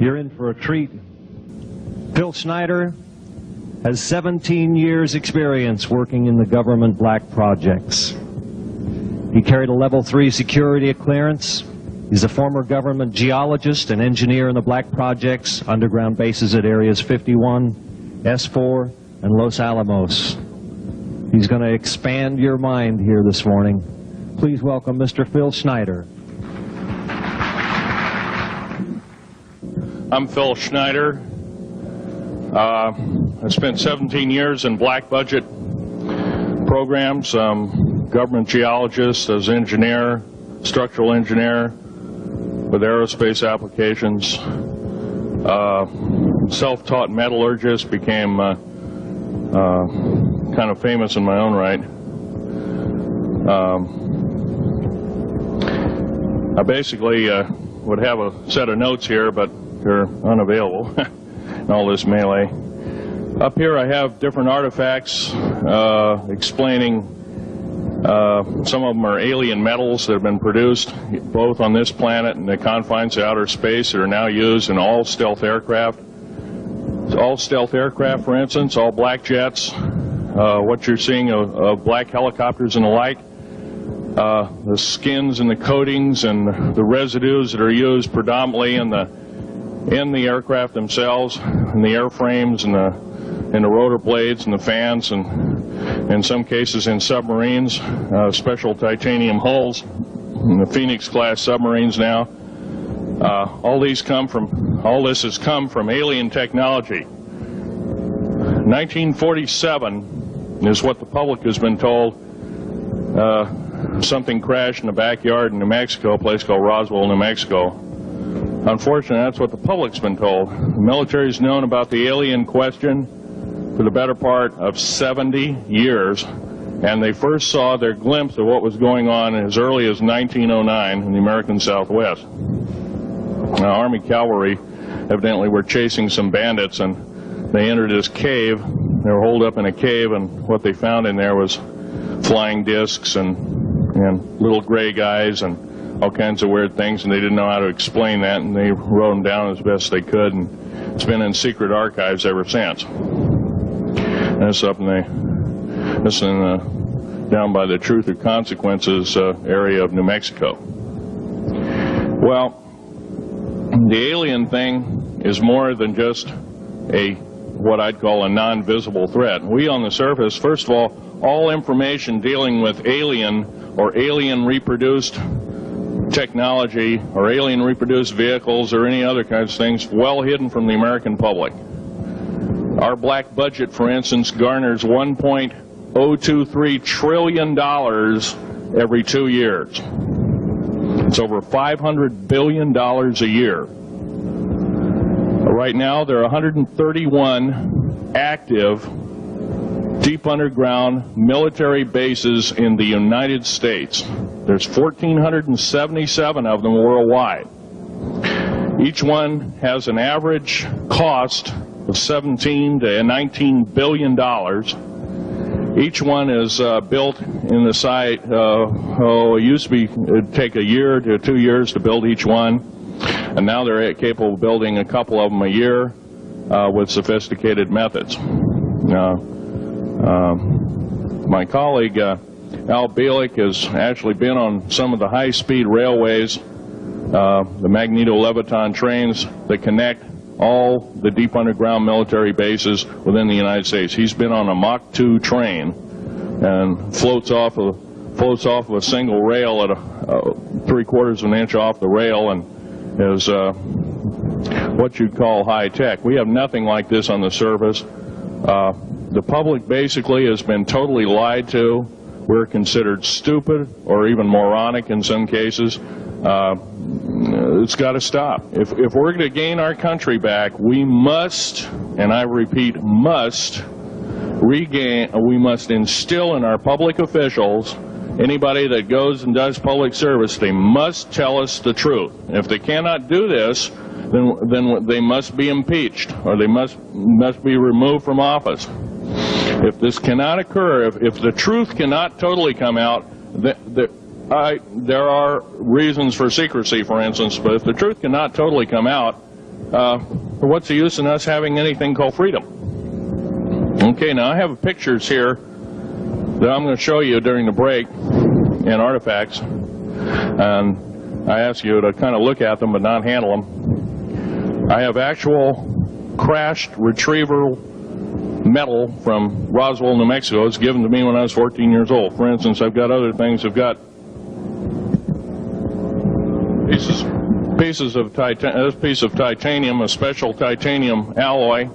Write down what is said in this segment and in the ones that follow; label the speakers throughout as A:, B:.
A: You're in for a treat. Phil Schneider has 17 years experience working in the government black projects. He carried a level 3 security clearance. He's a former government geologist and engineer in the black projects, underground bases at areas 51, S4, and Los Alamos. He's going to expand your mind here this morning. Please welcome Mr. Phil Schneider.
B: I'm Phil Schneider. I spent 17 years in black budget programs, government geologist, as engineer, structural engineer with aerospace applications, self-taught metallurgist, became kind of famous in my own right. I basically would have a set of notes here, but they're unavailable in all this melee. Up here I have different artifacts explaining some of them are alien metals that have been produced both on this planet and the confines of outer space that are now used in all stealth aircraft. All stealth aircraft, for instance, all black jets, what you're seeing of black helicopters and the like, the skins and the coatings and the residues that are used predominantly in the aircraft themselves, in the airframes and the rotor blades and the fans, and in some cases in submarines, special titanium hulls in the Phoenix class submarines now. All this has come from alien technology. 1947 is what the public has been told. Something crashed in the backyard in New Mexico, a place called Roswell, New Mexico. Unfortunately, that's what the public's been told. The military's known about the alien question for the better part of 70 years, and they first saw their glimpse of what was going on as early as 1909 in the American Southwest. Now, Army cavalry evidently were chasing some bandits, and they entered this cave. They were holed up in a cave, and what they found in there was flying discs and little gray guys and all kinds of weird things, and they didn't know how to explain that, and they wrote them down as best they could, and it's been in secret archives ever since. And it's up down by the Truth or Consequences area of New Mexico. Well, the alien thing is more than just what I'd call a non-visible threat. We on the surface, first of all information dealing with alien or alien reproduced technology or alien reproduced vehicles or any other kinds of things well hidden from the American public. Our black budget, for instance, garners $1.023 trillion every 2 years. It's over $500 billion a year. Right now there are 131 active deep underground military bases in the United States. There's 1,477 of them worldwide. Each one has an average cost of $17 to $19 billion. Each one is built in the site, it used to be, it'd take a year to 2 years to build each one, and now they're capable of building a couple of them a year with sophisticated methods. My colleague Al Bielik has actually been on some of the high-speed railways, the magneto-leviton trains that connect all the deep underground military bases within the United States. He's been on a Mach 2 train and floats off of a single rail at 3/4 of an inch off the rail, and is what you'd call high-tech. We have nothing like this on the surface. The public basically has been totally lied to. We're considered stupid or even moronic in some cases. It's got to stop. If we're going to gain our country back, we must, and I repeat, must instill in our public officials, anybody that goes and does public service, they must tell us the truth. If they cannot do this, then they must be impeached, or they must be removed from office. If this cannot occur, if the truth cannot totally come out, there are reasons for secrecy, for instance, but if the truth cannot totally come out, what's the use in us having anything called freedom? Okay, now I have pictures here that I'm going to show you during the break in artifacts, and I ask you to kind of look at them but not handle them. I have actual crashed retriever metal from Roswell, New Mexico. It's given to me when I was 14 years old. For instance, I've got other things. I've got pieces of this piece of titanium, a special titanium alloy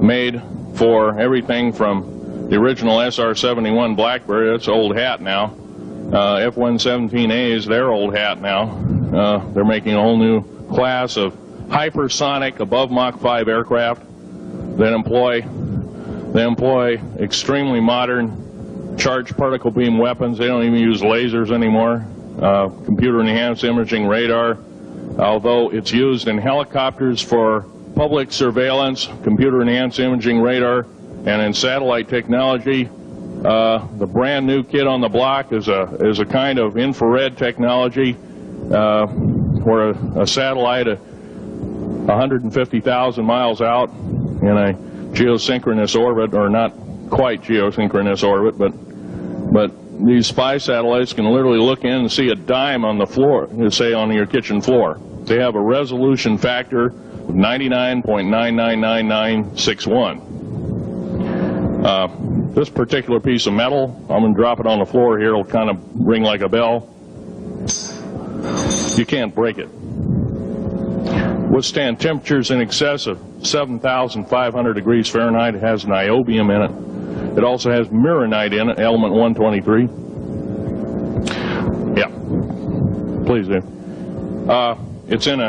B: made for everything from the original SR-71 Blackberry. That's old hat now. F-117A is their old hat now. They're making a whole new class of hypersonic above Mach 5 aircraft that employ extremely modern charged particle beam weapons. They don't even use lasers anymore. Computer-enhanced imaging radar, although it's used in helicopters for public surveillance, computer-enhanced imaging radar, and in satellite technology. The brand new kid on the block is a kind of infrared technology where a satellite 150,000 miles out in a geosynchronous orbit, or not quite geosynchronous orbit, but these spy satellites can literally look in and see a dime on the floor, say on your kitchen floor. They have a resolution factor of 99.999961. This particular piece of metal, I'm going to drop it on the floor here, it'll kind of ring like a bell. You can't break it. Withstand temperatures in excess of 7,500 degrees Fahrenheit. It has niobium in it. It also has mironite in it, element 123. Yeah, please do. It's in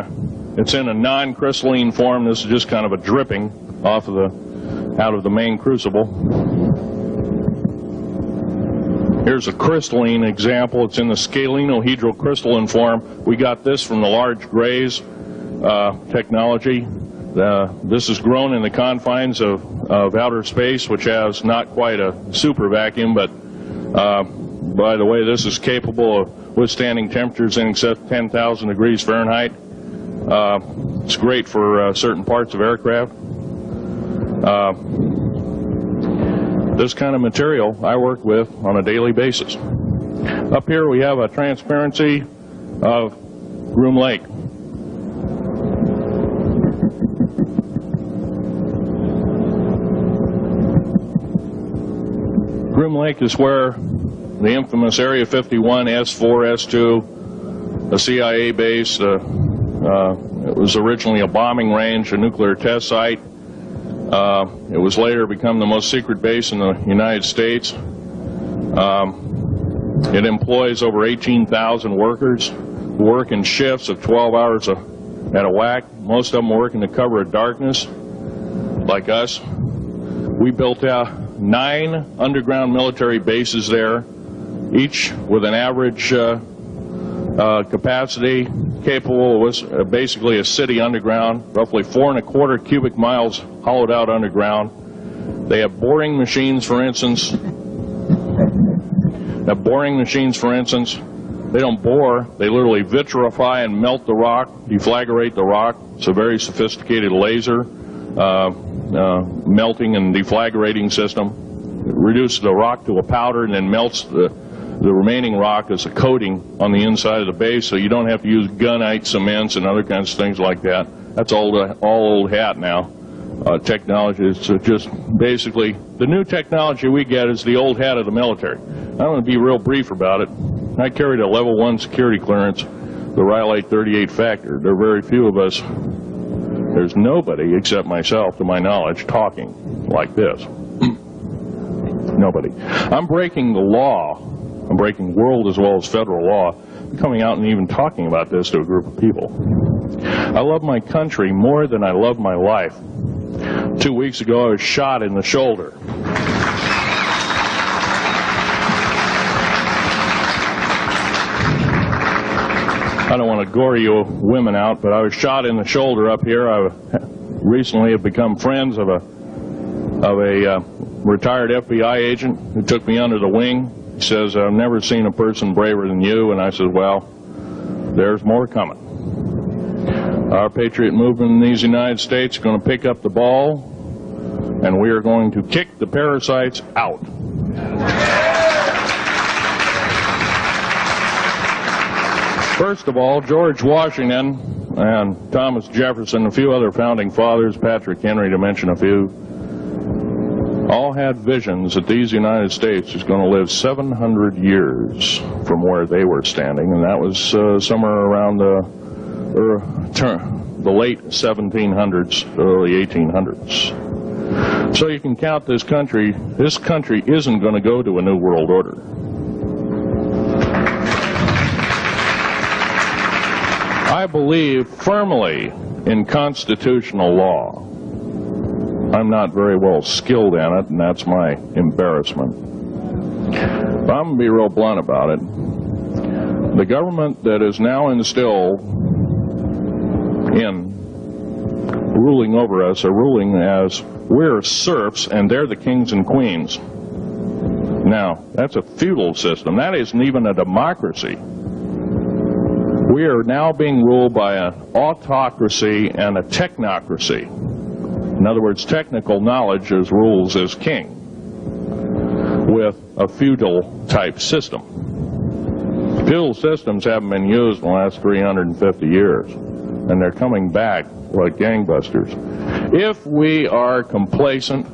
B: a non-crystalline form. This is just kind of a dripping out of the main crucible. Here's a crystalline example. It's in the scalenohedral crystalline form. We got this from the large grays technology. This is grown in the confines of outer space, which has not quite a super vacuum, but by the way, this is capable of withstanding temperatures in excess of 10,000 degrees Fahrenheit. It's great for certain parts of aircraft. This kind of material I work with on a daily basis. Up here we have a transparency of Groom Lake. Groom Lake is where the infamous Area 51, S4, S2, a CIA base, it was originally a bombing range, a nuclear test site. It was later become the most secret base in the United States. It employs over 18,000 workers who work in shifts of 12 hours at a whack. Most of them work in the cover of darkness, like us. We built out 9 underground military bases there, each with an average capacity capable of basically a city underground, roughly 4¼ cubic miles hollowed out underground. They have boring machines, for instance. They don't bore, they literally vitrify and melt the rock, deflagrate the rock. It's a very sophisticated laser melting and deflagrating system. It reduces the rock to a powder and then melts the remaining rock as a coating on the inside of the base, so you don't have to use gunite cements and other kinds of things like that. That's all old hat now. Technology is just basically, the new technology we get is the old hat of the military. I'm going to be real brief about it. I carried a level 1 security clearance, the Rhyolite 38 factor. There are very few of us, there's nobody except myself, to my knowledge, talking like this. Nobody. I'm breaking the law. I'm breaking world as well as federal law, coming out and even talking about this to a group of people. I love my country more than I love my life. 2 weeks ago, I was shot in the shoulder. I don't want to gore you women out, but I was shot in the shoulder up here. I recently have become friends of a retired FBI agent who took me under the wing. He says, I've never seen a person braver than you, and I said, well, there's more coming. Our patriot movement in these United States is going to pick up the ball, and we are going to kick the parasites out. First of all, George Washington and Thomas Jefferson, a few other founding fathers, Patrick Henry to mention a few, all had visions that these United States is going to live 700 years from where they were standing, and that was somewhere around the late 1700s, early 1800s. So you can count this country isn't going to go to a new world order. I believe firmly in constitutional law. I'm not very well skilled in it, and that's my embarrassment. But I'm going to be real blunt about it. The government that is now instilled in ruling over us are ruling as we're serfs and they're the kings and queens. Now, that's a feudal system. That isn't even a democracy. We are now being ruled by an autocracy and a technocracy. In other words, technical knowledge as rules as king, with a feudal type system. Feudal systems haven't been used in the last 350 years, and they're coming back like gangbusters. If we are complacent,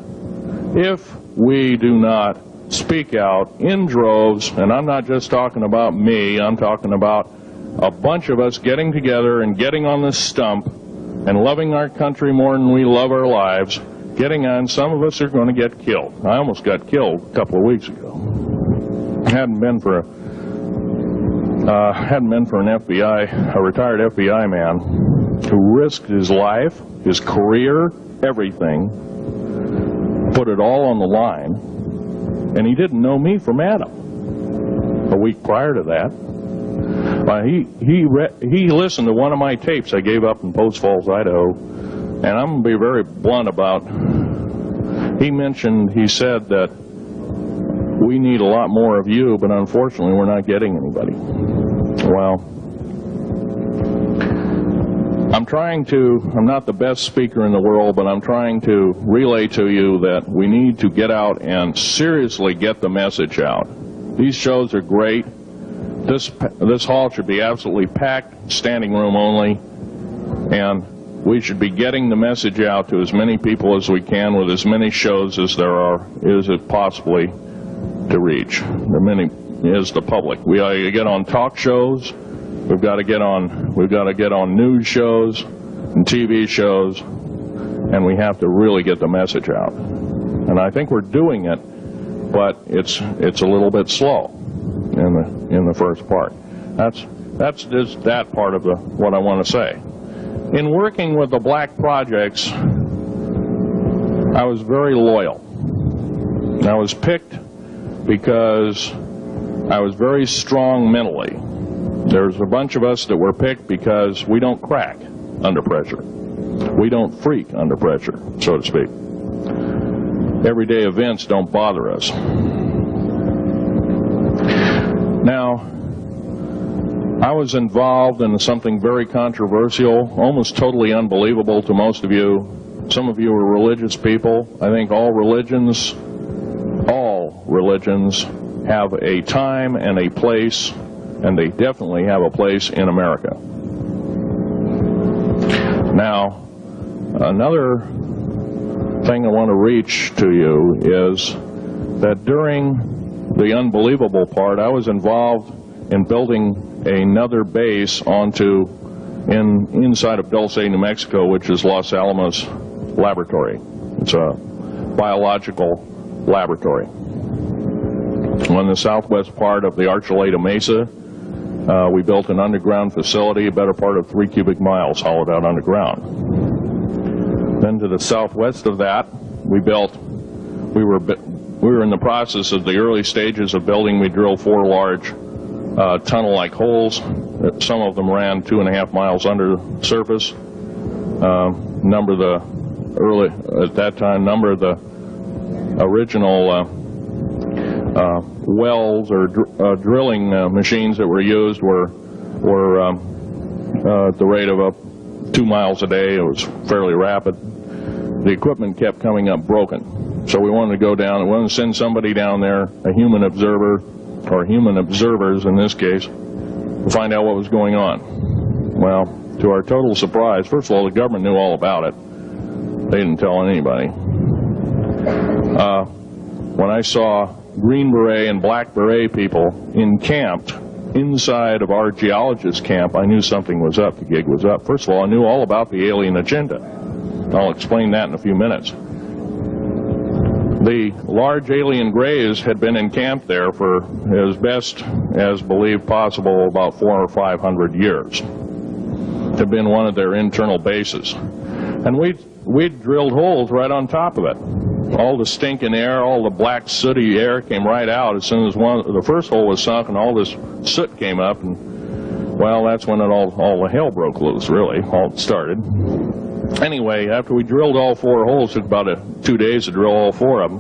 B: if we do not speak out in droves, and I'm not just talking about me, I'm talking about a bunch of us getting together and getting on this stump and loving our country more than we love our lives, getting on, some of us are going to get killed. I almost got killed a couple of weeks ago. Hadn't been for an a retired FBI man who risked his life, his career, everything, put it all on the line, and he didn't know me from Adam. A week prior to that, he listened to one of my tapes I gave up in Post Falls, Idaho, and I'm going to be very blunt about, he said that we need a lot more of you, but unfortunately we're not getting anybody. Well, I'm not the best speaker in the world, but I'm trying to relay to you that we need to get out and seriously get the message out. These shows are great. This hall should be absolutely packed, standing room only, and we should be getting the message out to as many people as we can with as many shows as it possibly to reach. The many is the public. We ought to get on talk shows. We've got to get on news shows and TV shows, and we have to really get the message out. And I think we're doing it, but it's a little bit slow in the first part. That's just that part of what I want to say. In working with the black projects, I was very loyal. I was picked because I was very strong mentally. There's a bunch of us that were picked because we don't crack under pressure. We don't freak under pressure, so to speak. Everyday events don't bother us. Now, I was involved in something very controversial, almost totally unbelievable to most of you. Some of you are religious people. I think all religions have a time and a place, and they definitely have a place in America. Now, another thing I want to reach to you is that during the unbelievable part, I was involved in building another base inside of Dulce, New Mexico, which is Los Alamos Laboratory. It's a biological laboratory. On the southwest part of the Archuleta Mesa, we built an underground facility, a better part of 3 cubic miles hollowed out underground. Then to the southwest of that, we were in the process of the early stages of building. We drilled 4 large tunnel-like holes. Some of them ran 2.5 miles under the surface. Number of the original wells or drilling machines that were used were at the rate of 2 miles a day. It was fairly rapid. The equipment kept coming up broken. So we wanted to go down, we wanted to send somebody down there, a human observer, or human observers in this case, to find out what was going on. Well, to our total surprise, first of all, the government knew all about it. They didn't tell anybody. When I saw Green Beret and Black Beret people encamped inside of our geologist camp, I knew something was up, the gig was up. First of all, I knew all about the alien agenda. I'll explain that in a few minutes. The large alien grays had been encamped there for as best as believed possible about 400 or 500 years. Had been one of their internal bases. And we'd drilled holes right on top of it. All the stinking air, all the black sooty air came right out as soon as the first hole was sunk, and all this soot came up, and well, that's when all the hell broke loose, really, all started. Anyway, after we drilled all 4 holes, it took about 2 days to drill all 4 of them.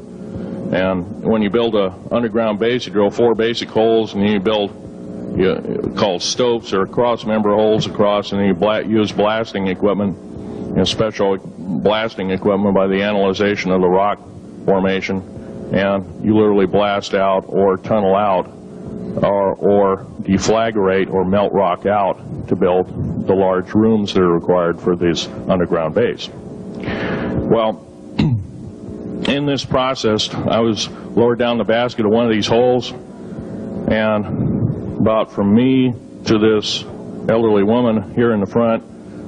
B: And when you build an underground base, you drill 4 basic holes, and then you build called stopes or cross-member holes across, and then you use blasting equipment, special blasting equipment by the analyzation of the rock formation, and you literally blast out or tunnel out or deflagrate or melt rock out to build the large rooms that are required for this underground base. Well, in this process, I was lowered down the basket of one of these holes, and about from me to this elderly woman here in the front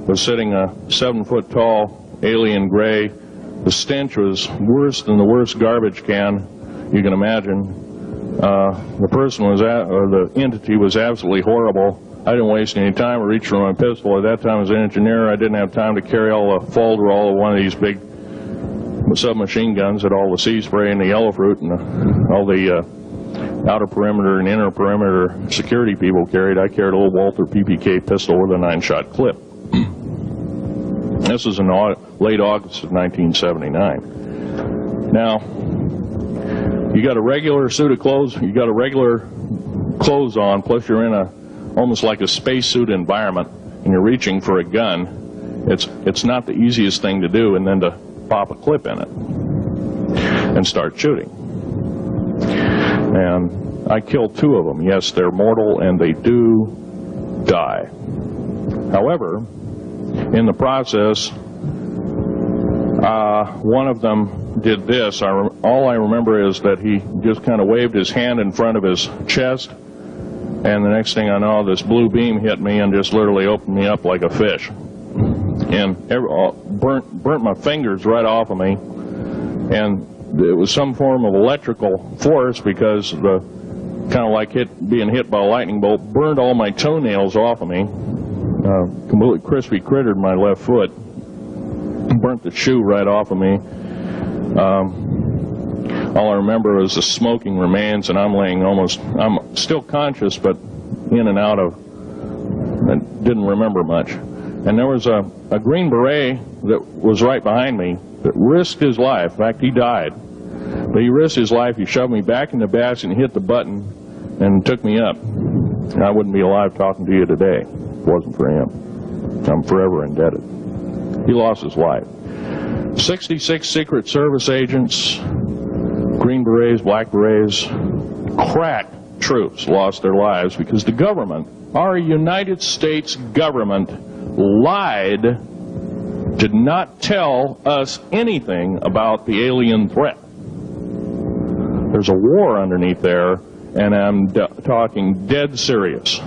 B: was sitting a 7-foot-tall alien gray. The stench was worse than the worst garbage can you can imagine. The person was or the entity was absolutely horrible. I didn't waste any time. I reached for my pistol. At that time, as an engineer, I didn't have time to carry all the folderol of one of these big submachine guns that all the sea spray and the yellow fruit and all the outer perimeter and inner perimeter security people carried. I carried a little Walther PPK pistol with a 9-shot clip. This was in late August of 1979. Now, you got a regular suit of clothes, you got a regular clothes on, plus you're in almost like a spacesuit environment, and you're reaching for a gun. It's not the easiest thing to do, and then to pop a clip in it and start shooting. And I killed 2 of them. Yes, they're mortal, and they do die. However, in the process, one of them did this. All I remember is that he just kind of waved his hand in front of his chest, and the next thing I know, this blue beam hit me and just literally opened me up like a fish, and burnt my fingers right off of me. And it was some form of electrical force, because the kind of like being hit by a lightning bolt burned all my toenails off of me. Completely crispy crittered my left foot, burnt the shoe right off of me. All I remember is the smoking remains, and I'm still conscious, but in and out of, I didn't remember much. And there was a Green Beret that was right behind me that risked his life. In fact, he died. But he risked his life. He shoved me back in the basket and hit the button and took me up. And I wouldn't be alive talking to you today if it wasn't for him. I'm forever indebted. He lost his life. 66 Secret Service agents, Green Berets, Black Berets, crack troops lost their lives because the government, our United States government, lied, did not tell us anything about the alien threat. There's a war underneath there, and I'm talking dead serious.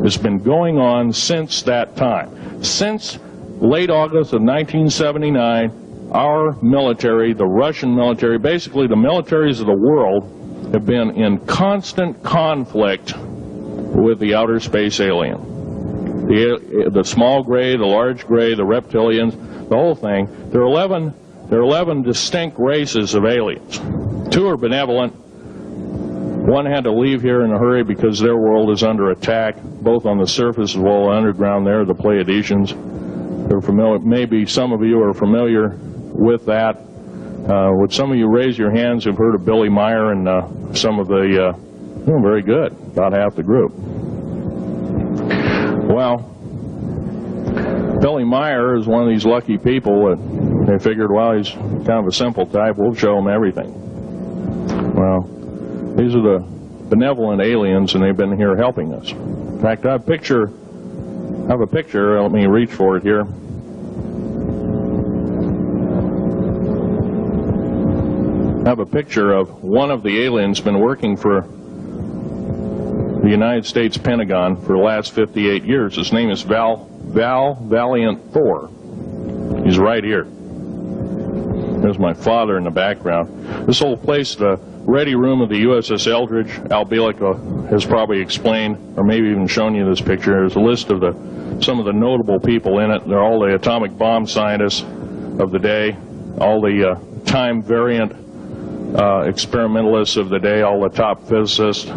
B: It's been going on since that time. Since late August of 1979, our military, the Russian military, basically the militaries of the world, have been in constant conflict with the outer space alien. The small gray, the large gray, the reptilians, the whole thing. There are 11 distinct races of aliens. 2 are benevolent. 1 had to leave here in a hurry because their world is under attack, both on the surface as well as underground. There, the Pleiadians. They're familiar. Maybe some of you are familiar with that. Would some of you raise your hands who've heard of Billy Meyer and some of the, very good, about half the group. Well, Billy Meyer is one of these lucky people that they figured, well, he's kind of a simple type, we'll show him everything. Well, these are the benevolent aliens, and they've been here helping us. In fact, I have a picture, let me reach for it here. I have a picture of one of the aliens been working for the United States Pentagon for the last 58 years. His name is Val Valiant Thor. He's right here. There's my father in the background. This whole place, the ready room of the USS Eldridge, Al Bielek has probably explained, or maybe even shown you this picture. There's a list of some of the notable people in it. They're all the atomic bomb scientists of the day, all the time variant experimentalists of the day, all the top physicists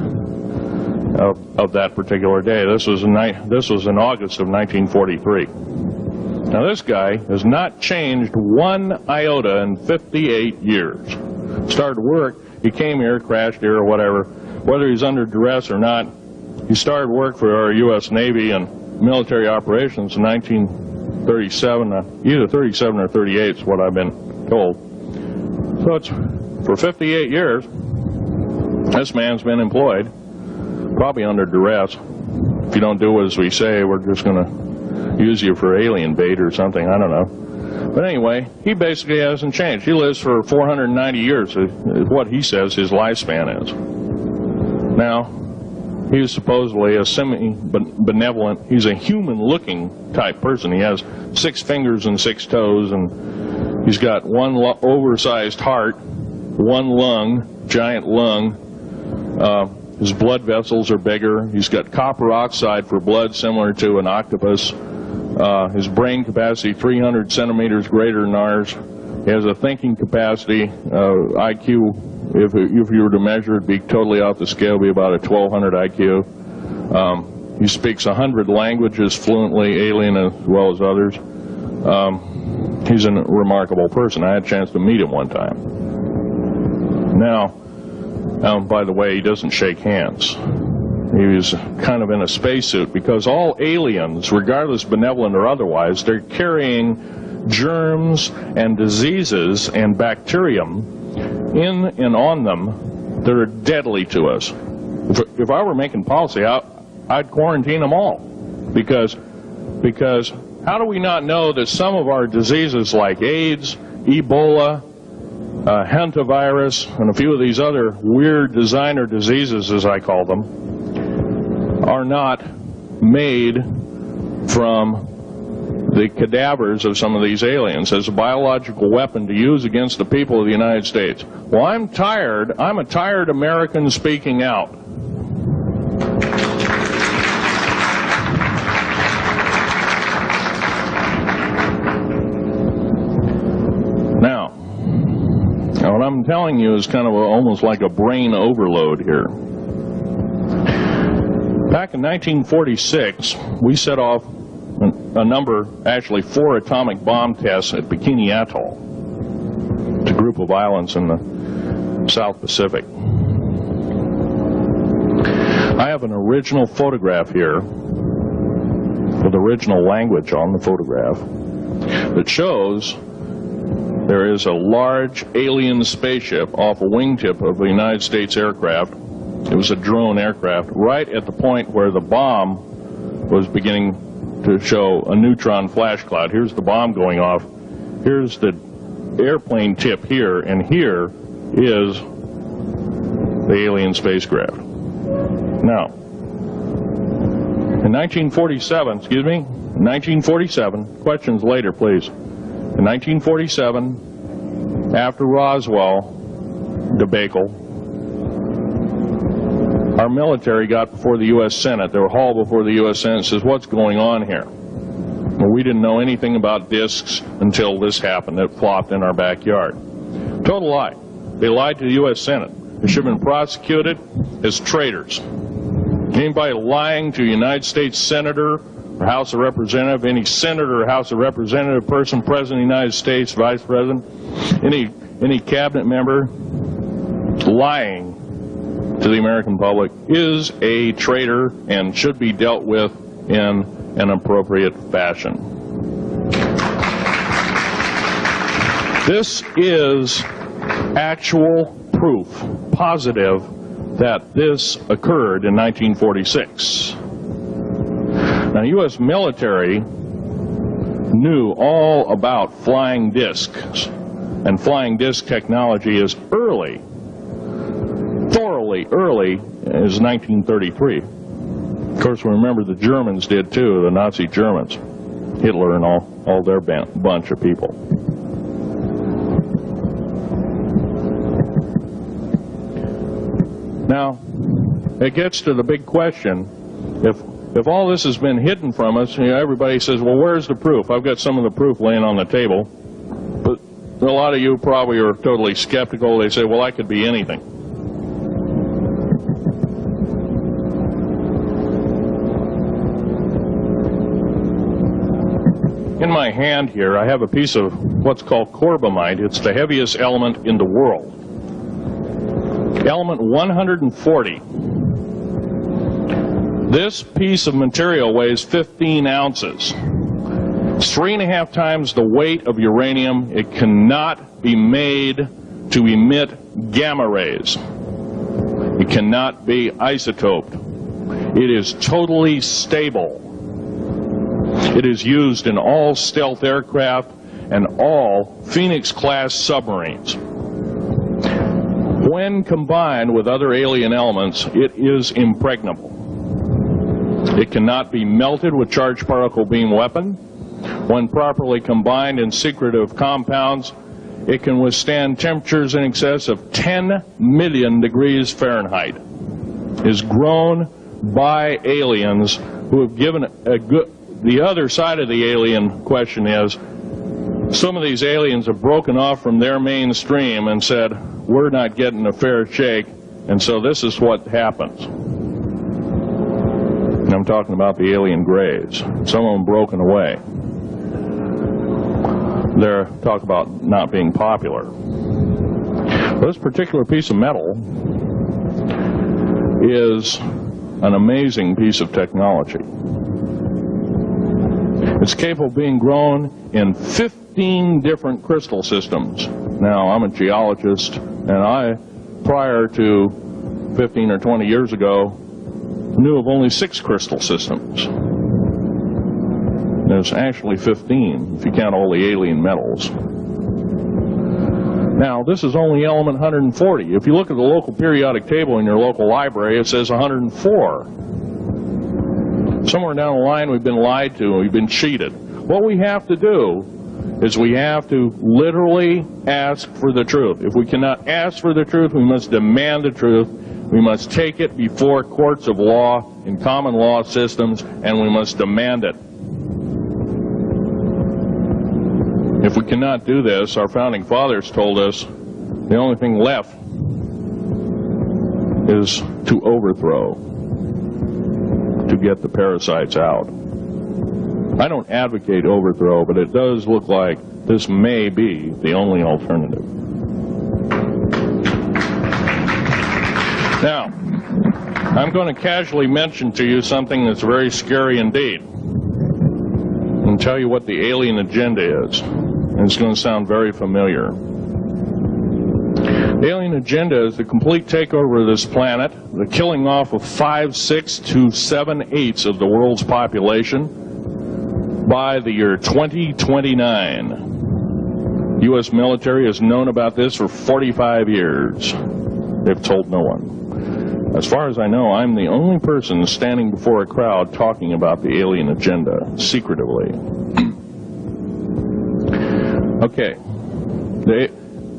B: of that particular day. This was in August of 1943. Now this guy has not changed one iota in 58 years. Started work, he came here, crashed here or whatever, whether he's under duress or not. He started work for our U.S. Navy and military operations in 1937, either 37 or 38 is what I've been told. So it's for 58 years, this man's been employed, probably under duress. If you don't do as we say, we're just going to use you for alien bait or something, I don't know. But anyway, he basically hasn't changed. He lives for 490 years, is what he says his lifespan is. Now, he's supposedly a semi-benevolent, he's a human-looking type person. He has 6 fingers and 6 toes, and he's got one oversized heart, one lung, giant lung. His blood vessels are bigger. He's got copper oxide for blood, similar to an octopus. His brain capacity 300 centimeters greater than ours. He has a thinking capacity, IQ, if you were to measure it, be totally off the scale, be about a 1200 IQ. He speaks 100 languages fluently, alien as well as others. He's a remarkable person. I had a chance to meet him one time. Now, by the way, he doesn't shake hands. He was kind of in a spacesuit, because all aliens, regardless benevolent or otherwise, they're carrying germs and diseases and bacterium in and on them that are deadly to us. If I were making policy, I'd quarantine them all, because how do we not know that some of our diseases like AIDS, Ebola, hantavirus, and a few of these other weird designer diseases, as I call them, are not made from the cadavers of some of these aliens as a biological weapon to use against the people of the United States? Well, I'm a tired American speaking out. Now, what I'm telling you is kind of almost like a brain overload here. Back in 1946, we set off a number, actually 4 atomic bomb tests at Bikini Atoll. It's a group of islands in the South Pacific. I have an original photograph here with original language on the photograph that shows there is a large alien spaceship off a wingtip of a United States aircraft. It was a drone aircraft, right at the point where the bomb was beginning to show a neutron flash cloud. Here's the bomb going off. Here's the airplane tip here, and here is the alien spacecraft. Now, in 1947, questions later, please. In 1947, after Roswell debacle, our military got before the U.S. Senate. They were hauled before the U.S. Senate and says, what's going on here? Well, we didn't know anything about discs until this happened. It flopped in our backyard. Total lie. They lied to the U.S. Senate. They should have been prosecuted as traitors. Anybody lying to a United States Senator or House of Representative, any Senator or House of Representative person, President of the United States, Vice President, any cabinet member lying to the American public is a traitor and should be dealt with in an appropriate fashion. This is actual proof, positive, that this occurred in 1946. Now, U.S. military knew all about flying discs, and flying disc technology is early, thoroughly early, is 1933. Of course, we remember the Germans did too, the Nazi Germans, Hitler and all their bunch of people. Now, it gets to the big question, if all this has been hidden from us, you know, everybody says, well, where's the proof? I've got some of the proof laying on the table. But a lot of you probably are totally skeptical. They say, well, I could be anything. In my hand here, I have a piece of what's called corbamide. It's the heaviest element in the world. Element 140. This piece of material weighs 15 ounces. It's 3.5 times the weight of uranium. It cannot be made to emit gamma rays. It cannot be isotoped. It is totally stable. It is used in all stealth aircraft and all Phoenix-class submarines. When combined with other alien elements, it is impregnable. It cannot be melted with charged particle beam weapon. When properly combined in secretive compounds, it can withstand temperatures in excess of 10 million degrees Fahrenheit. It is grown by aliens who have given a good... The other side of the alien question is, some of these aliens have broken off from their mainstream and said, we're not getting a fair shake, and so this is what happens. And I'm talking about the alien grays. Some of them broken away. They're talk about not being popular. This particular piece of metal is an amazing piece of technology. It's capable of being grown in 15 different crystal systems. Now, I'm a geologist, and I, prior to 15 or 20 years ago, knew of only 6 crystal systems. There's actually 15, if you count all the alien metals. Now, this is only element 140. If you look at the local periodic table in your local library, it says 104. Somewhere down the line, we've been lied to, we've been cheated. What we have to do is we have to literally ask for the truth. If we cannot ask for the truth, we must demand the truth. We must take it before courts of law in common law systems, and we must demand it. If we cannot do this, our founding fathers told us the only thing left is to overthrow, to get the parasites out. I don't advocate overthrow, but it does look like this may be the only alternative. Now, I'm going to casually mention to you something that's very scary indeed, and tell you what the alien agenda is. And it's going to sound very familiar. The alien agenda is the complete takeover of this planet, the killing off of 5, 6 to 7/8 of the world's population by the year 2029. U.S. military has known about this for 45 years. They've told no one. As far as I know, I'm the only person standing before a crowd talking about the alien agenda, secretively. Okay.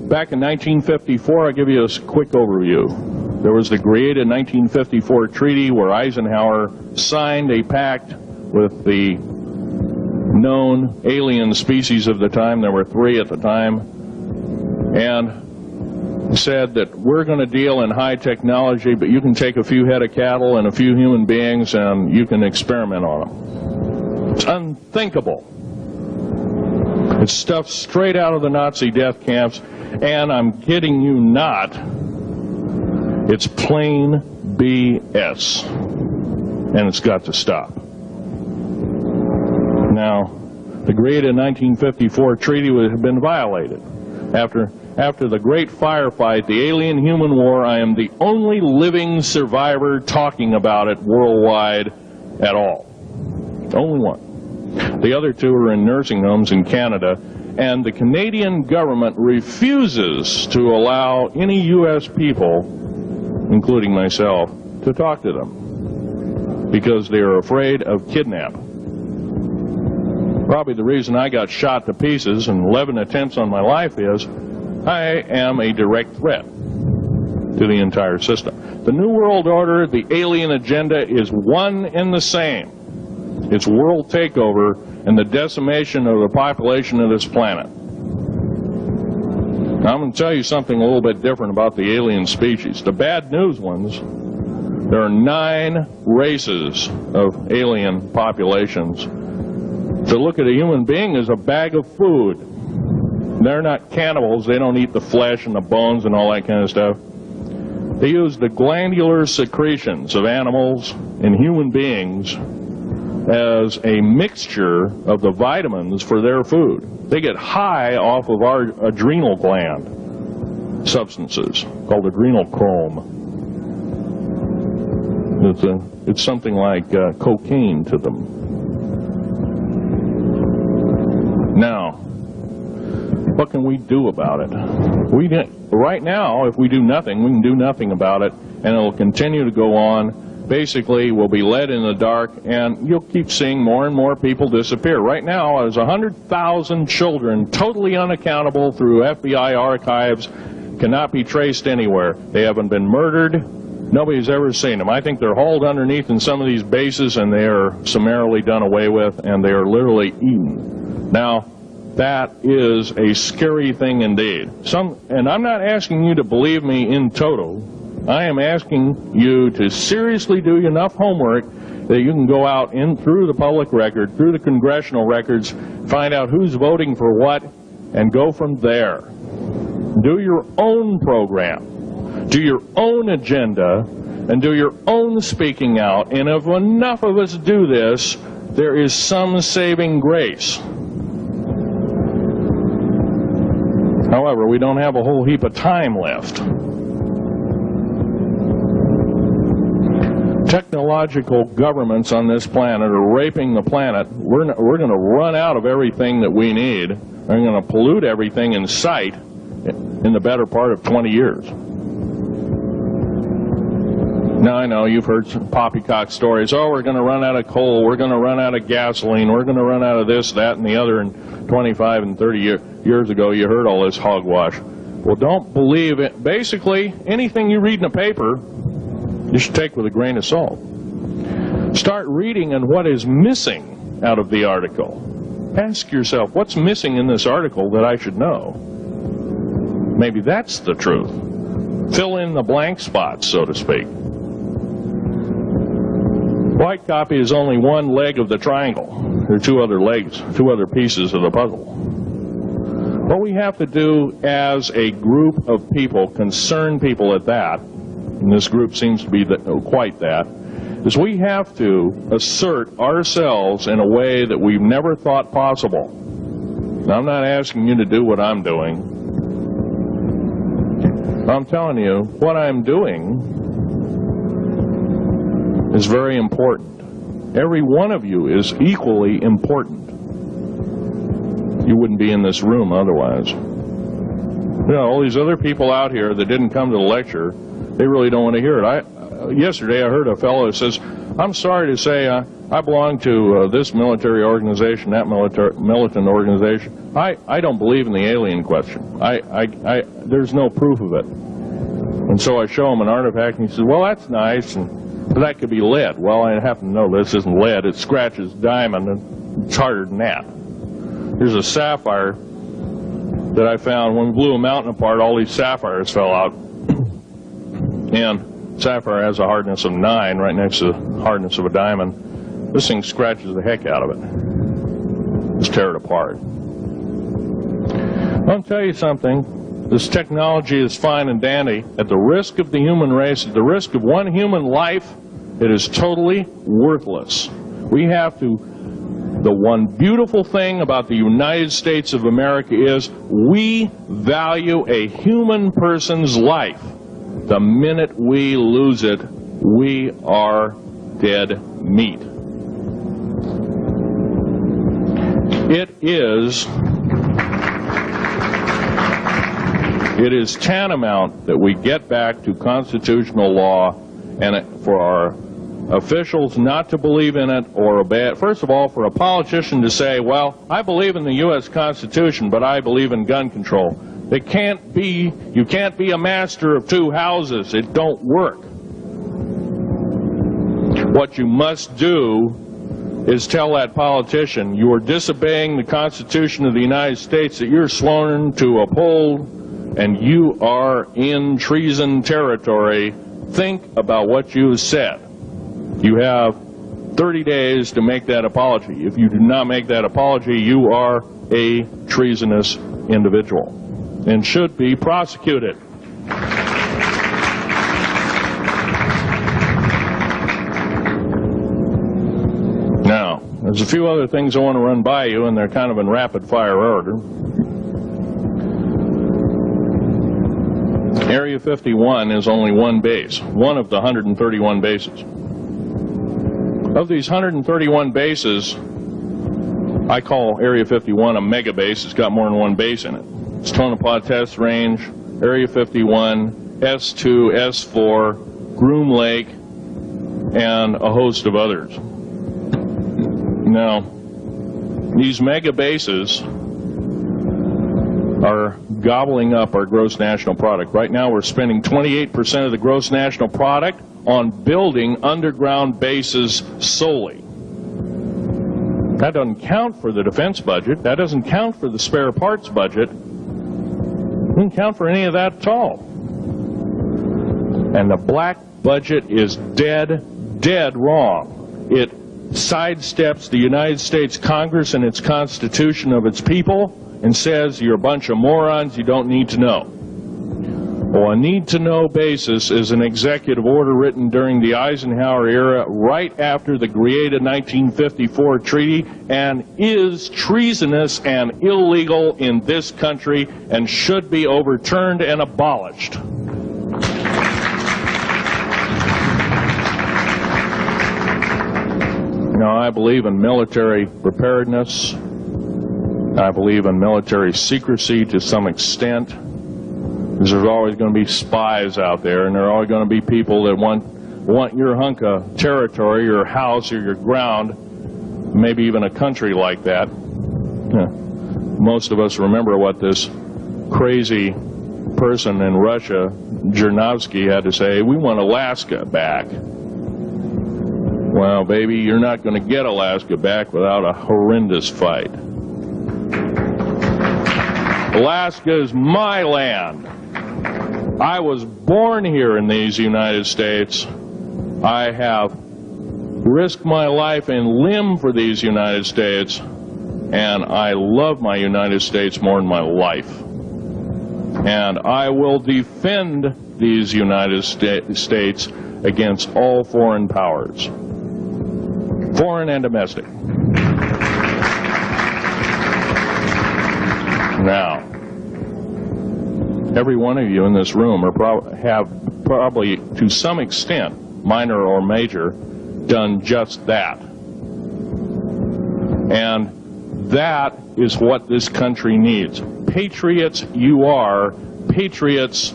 B: Back in 1954, I'll give you a quick overview. There was the created 1954 treaty where Eisenhower signed a pact with the known alien species of the time. There were 3 at the time. And said that we're going to deal in high technology, but you can take a few head of cattle and a few human beings and you can experiment on them. It's unthinkable. It's stuff straight out of the Nazi death camps, and I'm kidding you not, it's plain BS, and it's got to stop. Now, the created 1954 treaty had been violated. After the great firefight, the alien-human war, I am the only living survivor talking about it worldwide at all. Only one. The other two are in nursing homes in Canada, and the Canadian government refuses to allow any U.S. people, including myself, to talk to them because they are afraid of kidnap. Probably the reason I got shot to pieces and 11 attempts on my life is I am a direct threat to the entire system. The New World Order, the alien agenda is one and the same. It's world takeover and the decimation of the population of this planet. Now, I'm going to tell you something a little bit different about the alien species. The bad news ones, there are 9 races of alien populations. To look at a human being as a bag of food. They're not cannibals. They don't eat the flesh and the bones and all that kind of stuff. They use the glandular secretions of animals and human beings as a mixture of the vitamins for their food. They get high off of our adrenal gland substances called adrenochrome. It's something like cocaine to them. Now, what can we do about it? Right now, if we do nothing, we can do nothing about it, and it will continue to go on. Basically, we'll be led in the dark, and you'll keep seeing more and more people disappear. Right now, there's 100,000 children totally unaccountable through FBI archives, cannot be traced anywhere. They haven't been murdered. Nobody's ever seen them. I think they're hauled underneath in some of these bases, and they are summarily done away with, and they are literally eaten. Now, that is a scary thing indeed. And I'm not asking you to believe me in toto. I am asking you to seriously do enough homework that you can go out through the public record, through the congressional records, find out who's voting for what, and go from there. Do your own program. Do your own agenda, and do your own speaking out. And if enough of us do this, there is some saving grace. However, we don't have a whole heap of time left. Technological governments on this planet are raping the planet. We're going to run out of everything that we need. We're going to pollute everything in sight in the better part of 20 years. Now, I know you've heard some poppycock stories. Oh, we're going to run out of coal. We're going to run out of gasoline. We're going to run out of this, that, and the other. And 25 and 30 years ago, you heard all this hogwash. Well, don't believe it. Basically, anything you read in a paper, you should take with a grain of salt. Start reading on what is missing out of the article. Ask yourself, what's missing in this article that I should know? Maybe that's the truth. Fill in the blank spots, so to speak. White copy is only one leg of the triangle. There are 2 other legs, 2 other pieces of the puzzle. What we have to do as a group of people, concerned people at that, and this group seems to be quite that, is we have to assert ourselves in a way that we've never thought possible. Now, I'm not asking you to do what I'm doing. I'm telling you, what I'm doing is very important. Every one of you is equally important. You wouldn't be in this room otherwise. You know, all these other people out here that didn't come to the lecture, they really don't want to hear it. Yesterday I heard a fellow who says, I'm sorry to say I belong to this military organization, that militant organization. I don't believe in the alien question. There's no proof of it. And so I show him an artifact, and he says, well, that's nice, but that could be lead. Well, I happen to know this isn't lead. It scratches diamond, and it's harder than that. Here's a sapphire that I found. When we blew a mountain apart, all these sapphires fell out. And sapphire has a hardness of 9 right next to the hardness of a diamond. This thing scratches the heck out of it. Just tear it apart. I'll tell you something. This technology is fine and dandy. At the risk of the human race, at the risk of one human life, it is totally worthless. We have to The one beautiful thing about the United States of America is we value a human person's life. The minute we lose it, we are dead meat. It is tantamount that we get back to constitutional law, and for our officials not to believe in it or obey it. First of all, for a politician to say, well, I believe in the U.S. Constitution, but I believe in gun control. You can't be a master of two houses. It don't work. What you must do is tell that politician you are disobeying the Constitution of the United States that you're sworn to uphold, and you are in treason territory. Think about what you said. You have 30 days to make that apology. If you do not make that apology, you are a treasonous individual and should be prosecuted. Now, there's a few other things I want to run by you, and they're kind of in rapid-fire order. Area 51 is only one base, one of the 131 bases. Of these 131 bases, I call Area 51 a mega base. It's got more than one base in it. It's Tonopah Test Range, Area 51, S2, S4, Groom Lake, and a host of others. Now, these mega bases are gobbling up our gross national product. Right now we're spending 28% of the gross national product on building underground bases solely. That doesn't count for the defense budget. That doesn't count for the spare parts budget. It doesn't count for any of that at all. And the black budget is dead wrong. It sidesteps the United States Congress and its Constitution of its people and says you're a bunch of morons you don't need to know. Well, a need-to-know basis is an executive order written during the Eisenhower era right after the created 1954 treaty and is treasonous and illegal in this country and should be overturned and abolished. Now, I believe in military preparedness. I believe in military secrecy to some extent, because there's always going to be spies out there, and there are always going to be people that want your hunk of territory, your house, or your ground, maybe even a country like that. Most of us remember what this crazy person in Russia, Zhirinovsky, had to say. We want Alaska back. Well, baby, you're not going to get Alaska back without a horrendous fight. Alaska is my land. I was born here in these United States. I have risked my life and limb for these United States, and I love my United States more than my life. And I will defend these United States against all foreign powers, foreign and domestic. Now, every one of you in this room have probably, to some extent, minor or major, done just that. And that is what this country needs. Patriots you are, patriots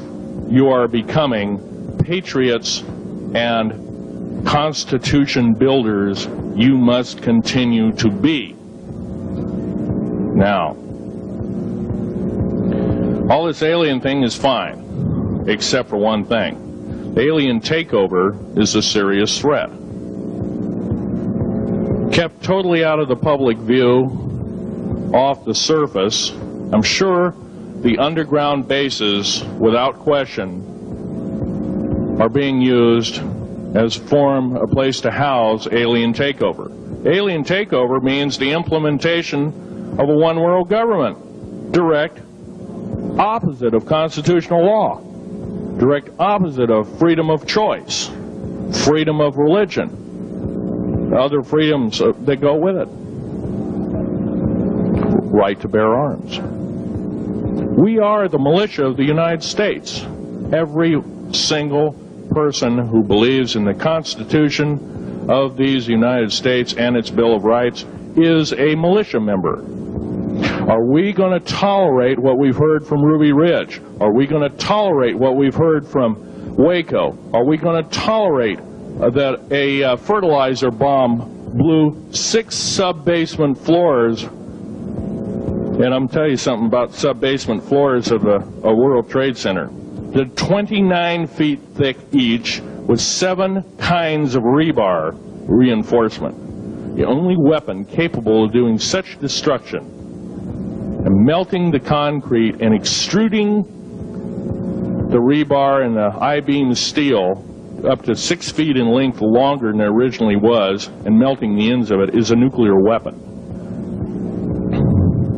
B: you are becoming, patriots and Constitution builders you must continue to be. Now, all this alien thing is fine, except for one thing. Alien takeover is a serious threat. Kept totally out of the public view, off the surface, I'm sure the underground bases, without question, are being used as a place to house alien takeover. Alien takeover means the implementation of a one-world government. Direct opposite of constitutional law. Direct opposite of freedom of choice, freedom of religion, other freedoms that go with it. right to bear arms. We are the militia of the United States. Every single person who believes in the Constitution of these United States and its Bill of Rights is a militia member. Are we going to tolerate what we've heard from Ruby Ridge? Are we going to tolerate what we've heard from Waco? Are we going to tolerate that a fertilizer bomb blew 6 sub-basement floors? And I'm telling you something about sub-basement floors of a World Trade Center. They're 29 feet thick each with 7 kinds of rebar reinforcement. The only weapon capable of doing such destruction and melting the concrete and extruding the rebar and the I-beam steel up to 6 feet in length longer than it originally was and melting the ends of it is a nuclear weapon.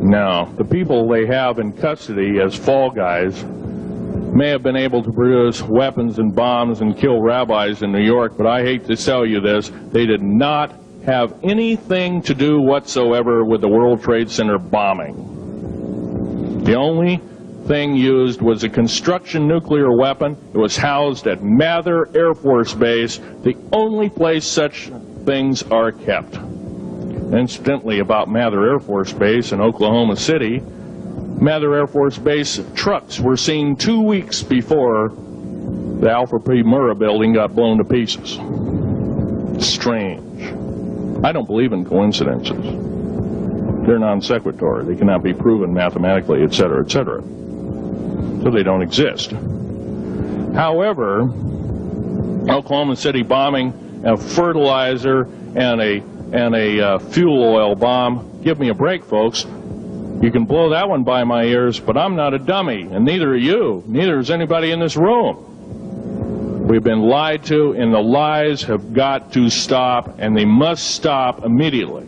B: Now, the people they have in custody as fall guys may have been able to produce weapons and bombs and kill rabbis in New York, but I hate to tell you this, they did not have anything to do whatsoever with the World Trade Center bombing. The only thing used was a construction nuclear weapon. It was housed at Mather Air Force Base, the only place such things are kept. Incidentally, about Mather Air Force Base in Oklahoma City, Mather Air Force Base trucks were seen 2 weeks before the Alpha P. Murrah building got blown to pieces. Strange. I don't believe in coincidences. They're non sequitur. They cannot be proven mathematically, etc., etc. So they don't exist. However, Oklahoma City bombing, a fertilizer, and a fuel oil bomb, give me a break, folks. You can blow that one by my ears, but I'm not a dummy, and neither are you. Neither is anybody in this room. We've been lied to, and the lies have got to stop, and they must stop immediately.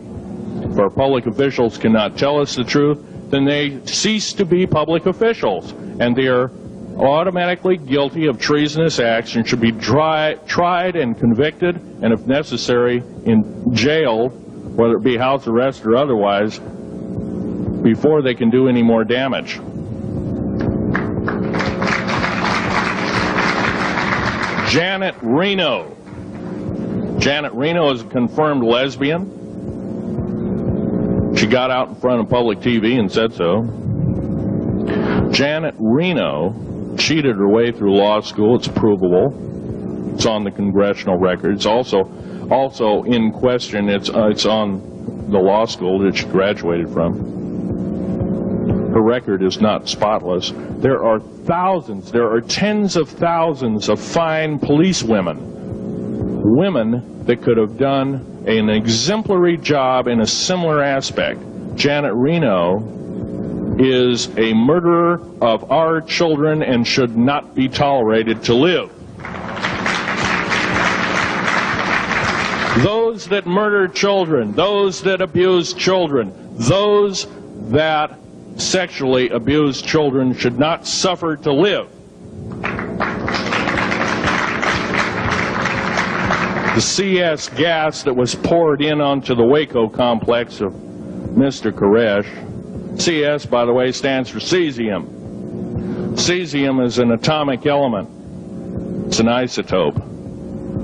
B: If our public officials cannot tell us the truth, then they cease to be public officials, and they are automatically guilty of treasonous acts and should be tried and convicted, and if necessary, jailed, whether it be house arrest or otherwise, before they can do any more damage. Janet Reno. Janet Reno is a confirmed lesbian. She got out in front of public TV and said so. Janet Reno cheated her way through law school. It's provable. It's on the congressional record. It's also in question. It's on the law school that she graduated from. Her record is not spotless. There are thousands, there are tens of thousands of fine police women that could have done an exemplary job in a similar aspect. Janet Reno is a murderer of our children and should not be tolerated to live. Those that murder children, those that abuse children, those that sexually abused children should not suffer to live. The CS gas that was poured in onto the Waco complex of Mr. Koresh, CS, by the way, stands for cesium. Cesium is an atomic element. It's an isotope.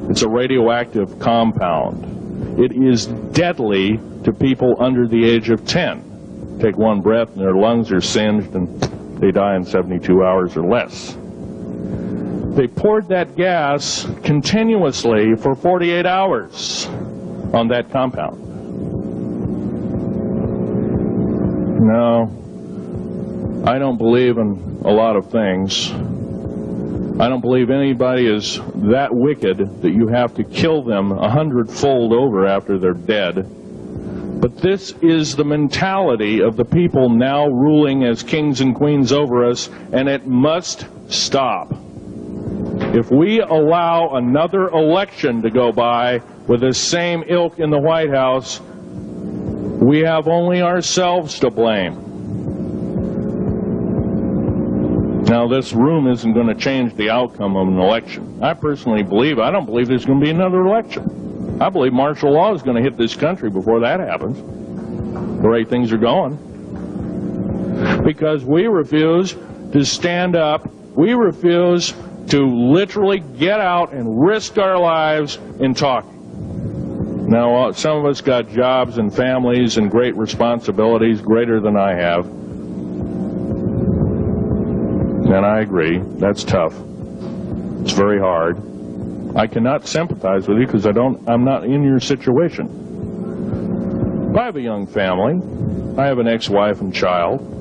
B: It's a radioactive compound. It is deadly to people under the age of 10. Take one breath and their lungs are singed and they die in 72 hours or less. They poured that gas continuously for 48 hours on that compound. No, I don't believe in a lot of things. I don't believe anybody is that wicked that you have to kill them 100-fold over after they're dead. But this is the mentality of the people now ruling as kings and queens over us, and it must stop. If we allow another election to go by with the same ilk in the White House, we have only ourselves to blame. Now, this room isn't going to change the outcome of an election. I personally believe, I don't believe there's going to be another election. I believe martial law is going to hit this country before that happens, the way things are going. because we refuse to stand up. We refuse to literally get out and risk our lives in talking. Now, some of us got jobs and families and great responsibilities, greater than I have. And I agree, that's tough. It's very hard. I cannot sympathize with you because I'm not in your situation. I have a young family. I have an ex-wife and child.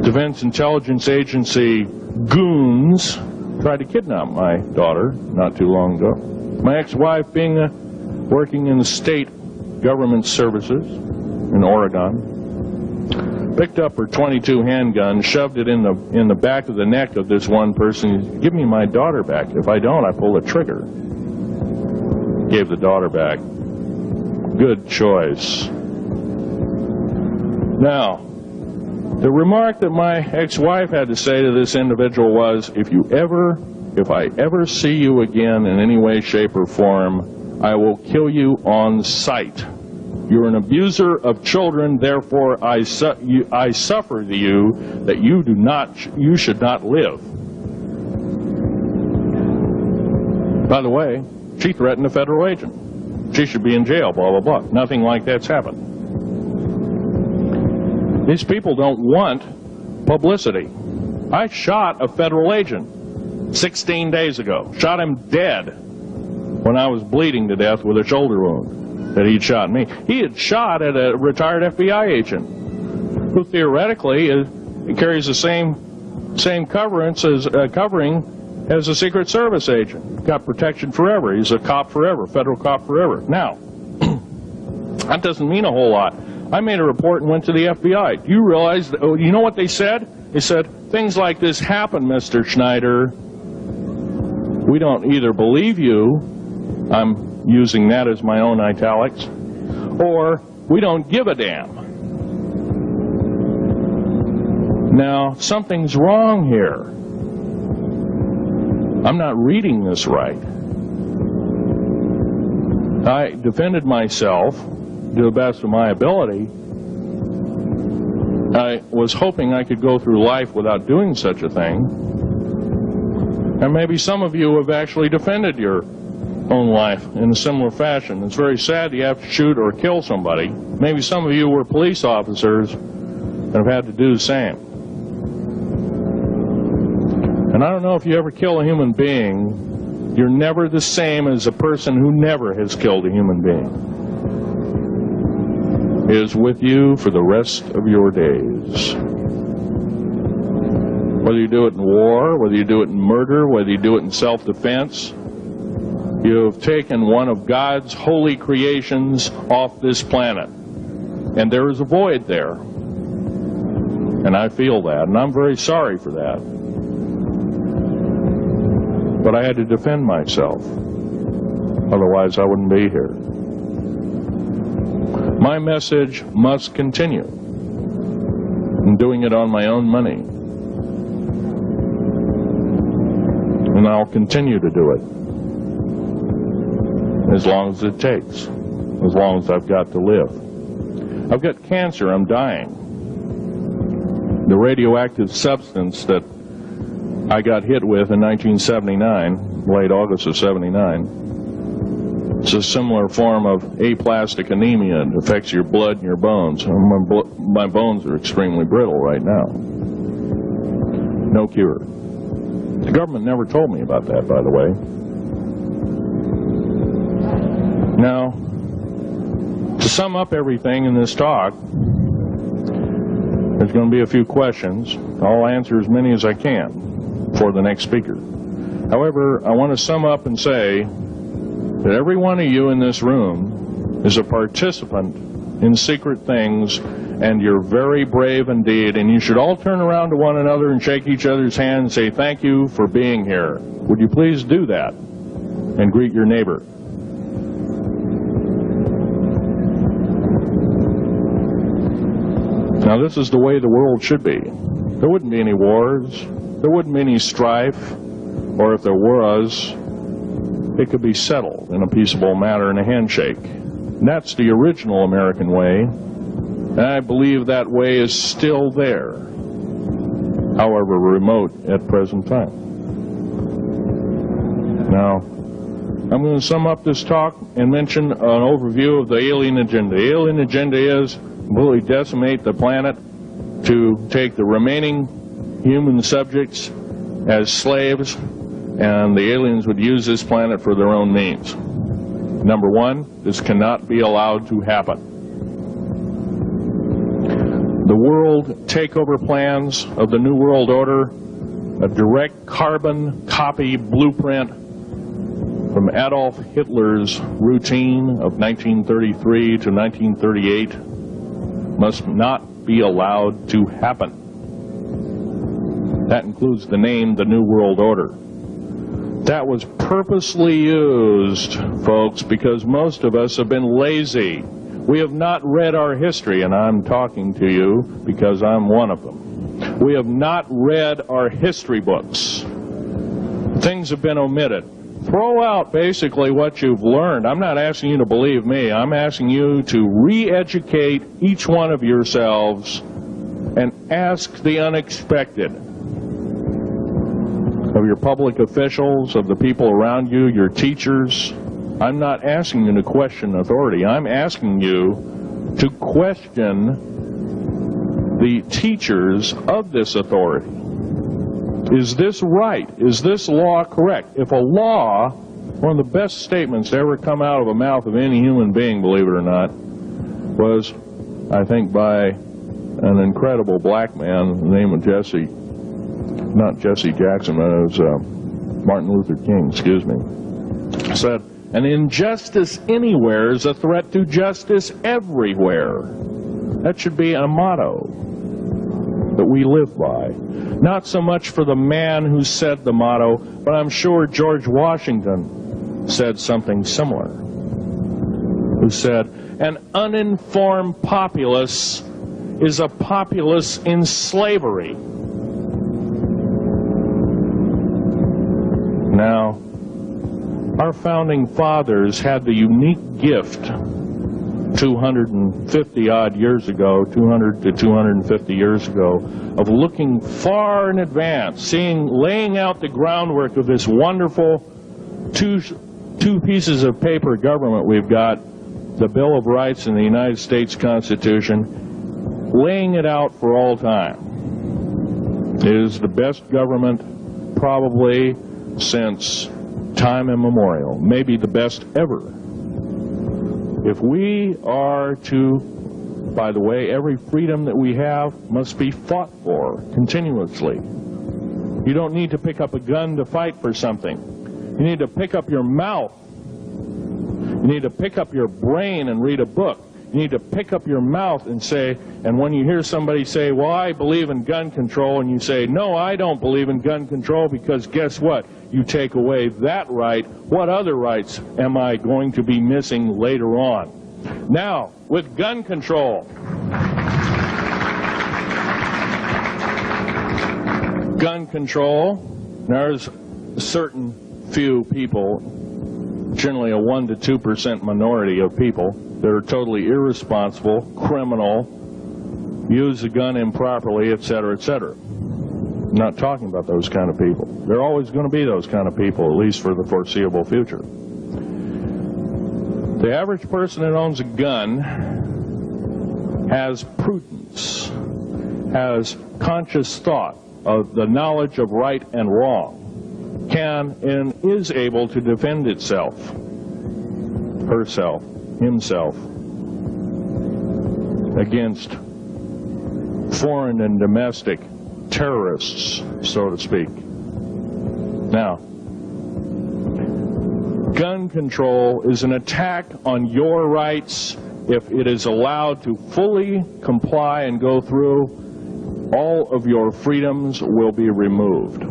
B: Defense Intelligence Agency goons tried to kidnap my daughter not too long ago. My ex-wife, working in the state government services in Oregon, picked up her .22 handgun, shoved it in the back of the neck of this one person. Give me my daughter back. If I don't, I pull the trigger. Gave the daughter back. Good choice. Now, the remark that my ex-wife had to say to this individual was, if I ever see you again in any way, shape, or form, I will kill you on sight. You're an abuser of children, therefore I suffer to you that you should not live. By the way, she threatened a federal agent. She should be in jail, blah, blah, blah. Nothing like that's happened. These people don't want publicity. I shot a federal agent 16 days ago. Shot him dead when I was bleeding to death with a shoulder wound that he'd shot me. He had shot at a retired FBI agent who theoretically carries the same covering as a Secret Service agent. Got protection forever. He's a cop forever, federal cop forever. Now, that doesn't mean a whole lot. I made a report and went to the FBI. Do you realize, you know what they said? They said, things like this happen, Mr. Schneider. We don't either believe you, I'm using that as my own italics, or we don't give a damn. Now, something's wrong here. I'm not reading this right. I defended myself to the best of my ability. I was hoping I could go through life without doing such a thing. And maybe some of you have actually defended your own life in a similar fashion. It's very sad you have to shoot or kill somebody. Maybe some of you were police officers and have had to do the same. And I don't know if you ever kill a human being, you're never the same as a person who never has killed a human being. It is with you for the rest of your days. Whether you do it in war, whether you do it in murder, whether you do it in self-defense, you have taken one of God's holy creations off this planet. And there is a void there. And I feel that, and I'm very sorry for that. But I had to defend myself. Otherwise, I wouldn't be here. My message must continue. I'm doing it on my own money. And I'll continue to do it. As long as it takes. As long as I've got to live. I've got cancer. I'm dying. The radioactive substance that I got hit with in 1979, late August of 79, it's a similar form of aplastic anemia. It affects your blood and your bones. My bones are extremely brittle right now. No cure. The government never told me about that, by the way. Now, to sum up everything in this talk, there's going to be a few questions. I'll answer as many as I can for the next speaker. However, I want to sum up and say that every one of you in this room is a participant in secret things, and you're very brave indeed, and you should all turn around to one another and shake each other's hand and say thank you for being here. Would you please do that and greet your neighbor? Now, this is the way the world should be. There wouldn't be any wars. There wouldn't be any strife. Or if there was, it could be settled in a peaceable manner in a handshake. And that's the original American way. And I believe that way is still there, however remote at present time. Now, I'm going to sum up this talk and mention an overview of the alien agenda. The alien agenda is completely decimate the planet, to take the remaining human subjects as slaves, and the aliens would use this planet for their own means. Number one, this cannot be allowed to happen. The world takeover plans of the New World Order, a direct carbon copy blueprint from Adolf Hitler's routine of 1933 to 1938, must not be allowed to happen. That includes the name, the New World Order. That was purposely used, folks, because most of us have been lazy. We have not read our history, and I'm talking to you because I'm one of them. We have not read our history books. Things have been omitted. Throw out basically what you've learned. I'm not asking you to believe me. I'm asking you to re-educate each one of yourselves and ask the unexpected of your public officials, of the people around you, your teachers. I'm not asking you to question authority. I'm asking you to question the teachers of this authority. Is this right? Is this law correct? If a law, one of the best statements to ever come out of the mouth of any human being, believe it or not, was, I think, by an incredible black man, the name of Jesse, not Jesse Jackson, but it was Martin Luther King, excuse me, said, an injustice anywhere is a threat to justice everywhere. That should be a motto that we live by. Not so much for the man who said the motto, but I'm sure George Washington said something similar, who said, an uninformed populace is a populace in slavery. Now, our founding fathers had the unique gift 250 odd years ago, 200 to 250 years ago, of looking far in advance, laying out the groundwork of this wonderful two pieces of paper government we've got, the Bill of Rights and the United States Constitution, laying it out for all time. It is the best government probably since time immemorial, maybe the best ever. If we are to, by the way, every freedom that we have must be fought for continuously. You don't need to pick up a gun to fight for something. You need to pick up your mouth. You need to pick up your brain and read a book. You need to pick up your mouth and say, and when you hear somebody say, well, I believe in gun control, and you say, no, I don't believe in gun control, because guess what? You take away that right. What other rights am I going to be missing later on? Now, with gun control, there's a certain few people, generally a 1 to 2% minority of people, that are totally irresponsible, criminal, use the gun improperly, etc., etc. I'm not talking about those kind of people. There are always going to be those kind of people, at least for the foreseeable future. The average person that owns a gun has prudence, has conscious thought of the knowledge of right and wrong, can and is able to defend itself, herself, himself, against foreign and domestic terrorists, so to speak. Now, gun control is an attack on your rights. If it is allowed to fully comply and go through, all of your freedoms will be removed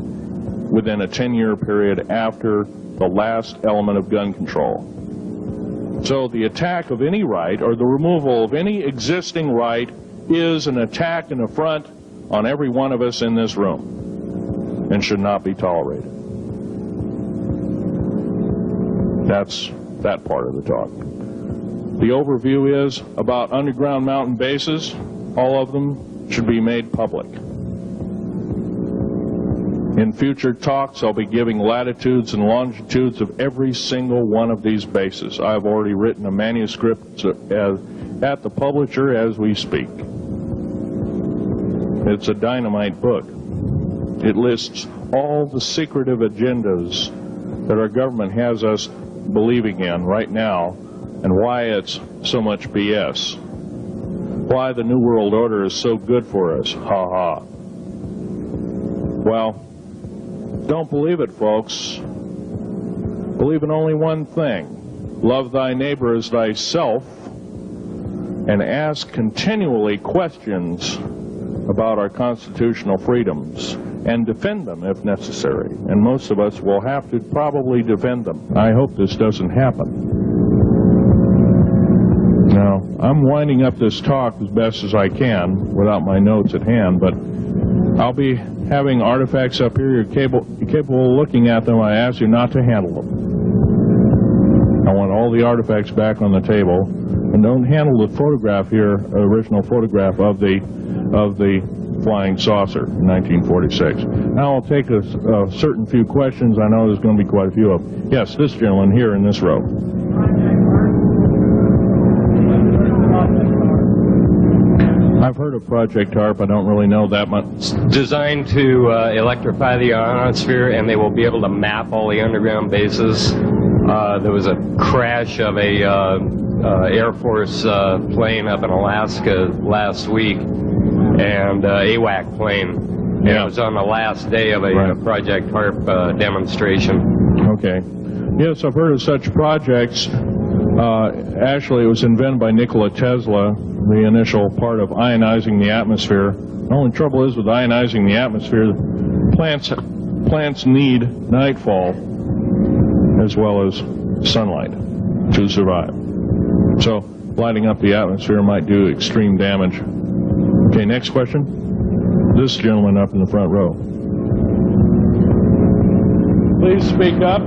B: within a 10-year period after the last element of gun control. So the attack of any right, or the removal of any existing right, is an attack and affront on every one of us in this room, and should not be tolerated. That's that part of the talk. The overview is about underground mountain bases. All of them should be made public. In future talks, I'll be giving latitudes and longitudes of every single one of these bases. I've already written a manuscript at the publisher as we speak. It's a dynamite book. It lists all the secretive agendas that our government has us believing in right now and why it's so much BS. Why the New World Order is so good for us. Ha ha. Well, don't believe it, folks. Believe in only one thing. Love thy neighbor as thyself, and ask continually questions about our constitutional freedoms, and defend them if necessary. And most of us will have to probably defend them. I hope this doesn't happen. Now, I'm winding up this talk as best as I can without my notes at hand, but I'll be having artifacts up here. You're capable of looking at them. I ask you not to handle them. I want all the artifacts back on the table, and don't handle the photograph here, original photograph of the flying saucer in 1946. Now I'll take a certain few questions. I know there's going to be quite a few of them. Yes, this gentleman here in this row. I've heard of Project HARP. I don't really know that much.
C: It's designed to electrify the ionosphere, and they will be able to map all the underground bases. There was a crash of a Air Force plane up in Alaska last week, and AWAC plane. Yeah. And it was on the last day of a Project HARP demonstration. Okay.
B: Yes, I've heard of such projects. Actually, it was invented by Nikola Tesla, the initial part of ionizing the atmosphere. The only trouble is with ionizing the atmosphere, plants need nightfall as well as sunlight to survive. So lighting up the atmosphere might do extreme damage. Okay, next question. This gentleman up in the front row. Please speak up.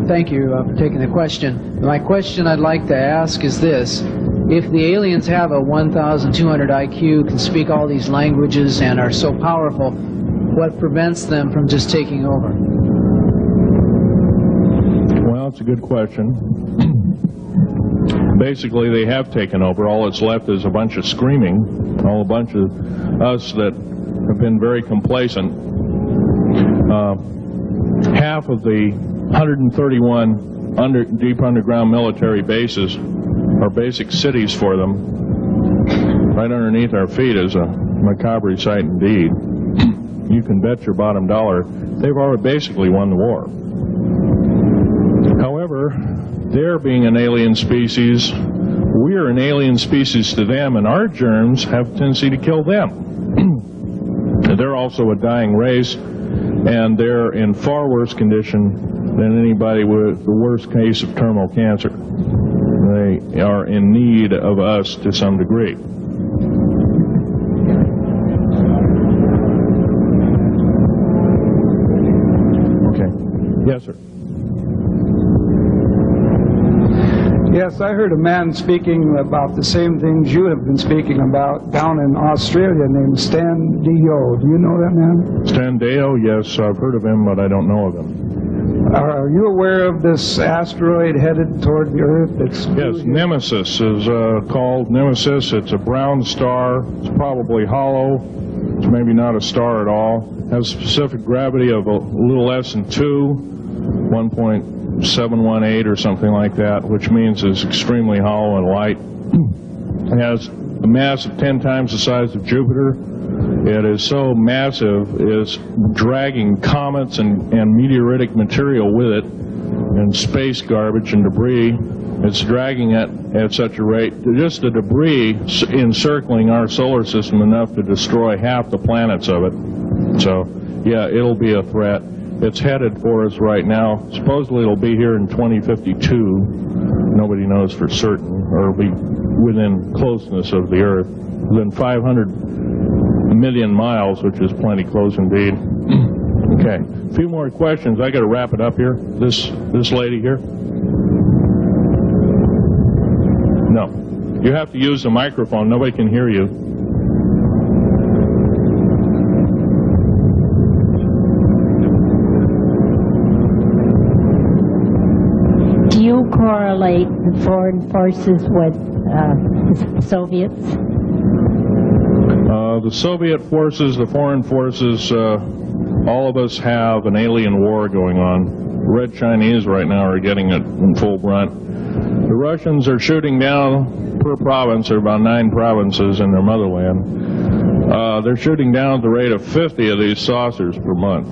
D: Thank you for taking the question. My question I'd like to ask is this. If the aliens have a 1,200 IQ, can speak all these languages, and are so powerful, what prevents them from just taking over?
B: Well, it's a good question. Basically, they have taken over. All that's left is a bunch of screaming, a bunch of us that have been very complacent. Half of the 131 deep underground military bases are basic cities for them. Right underneath our feet is a macabre sight indeed. You can bet your bottom dollar they've already basically won the war. However, they're being an alien species, we are an alien species to them, and our germs have a tendency to kill them. They're also a dying race, and they're in far worse condition than anybody with the worst case of terminal cancer. They are in need of us to some degree. Okay. Yes, sir.
E: Yes, I heard a man speaking about the same things you have been speaking about down in Australia named Stan Deyo. Do you know that man?
B: Stan Deyo, yes, I've heard of him, but I don't know of him.
E: Are you aware of this asteroid headed toward the Earth?
B: Yes, Nemesis is called Nemesis. It's a brown star. It's probably hollow. It's maybe not a star at all. It has a specific gravity of a little less than 1.718 or something like that, which means it's extremely hollow and light. It has a mass of 10 times the size of Jupiter. It is so massive, it's dragging comets and meteoritic material with it, and space garbage and debris. It's dragging it at such a rate, just the debris encircling our solar system enough to destroy half the planets of it. So, yeah, it'll be a threat. It's headed for us right now. Supposedly it'll be here in 2052. Nobody knows for certain, or it'll be within closeness of the Earth, within 500 million miles, which is plenty close indeed. Okay, a few more questions. I got to wrap it up here. This lady here. No, you have to use the microphone. Nobody can hear you.
F: Do you correlate the foreign forces with the Soviets?
B: The Soviet forces, the foreign forces, all of us have an alien war going on. The Red Chinese right now are getting it in full brunt. The Russians are shooting down per province. There are about 9 provinces in their motherland. They're shooting down at the rate of 50 of these saucers per month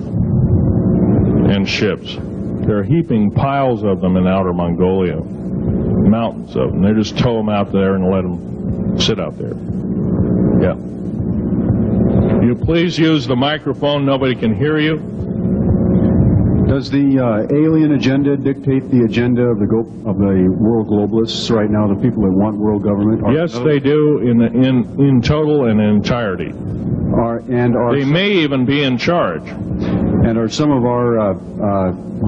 B: and ships. They're heaping piles of them in outer Mongolia, mountains of them. They just tow them out there and let them sit out there. Yeah. You please use the microphone. Nobody can hear you.
G: Does the alien agenda dictate the agenda of the world globalists right now, the people that want world government?
B: Yes, they do in total and in entirety. They may even be in charge.
G: And are some of our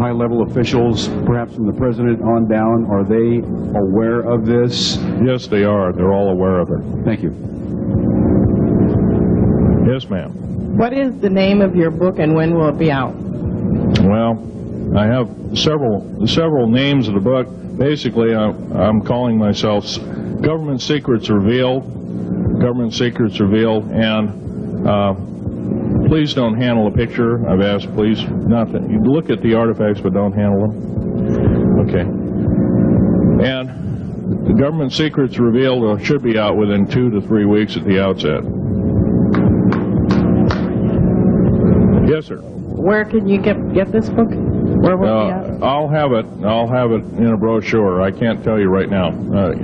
G: high-level officials, perhaps from the president on down, are they aware of this?
B: Yes, they are. They're all aware of it.
G: Thank you.
B: Yes, ma'am.
H: What is the name of your book and when will it be out?
B: Well, I have several names of the book. Basically, I'm calling myself Government Secrets Revealed, Government Secrets Revealed, and please don't handle a picture. I've asked, please, not to look at the artifacts, but don't handle them. Okay. And the Government Secrets Revealed should be out within 2 to 3 weeks at the outset. Yes, sir.
H: Where can you get this book? Where will it be out?
B: I'll have it in a brochure. I can't tell you right now.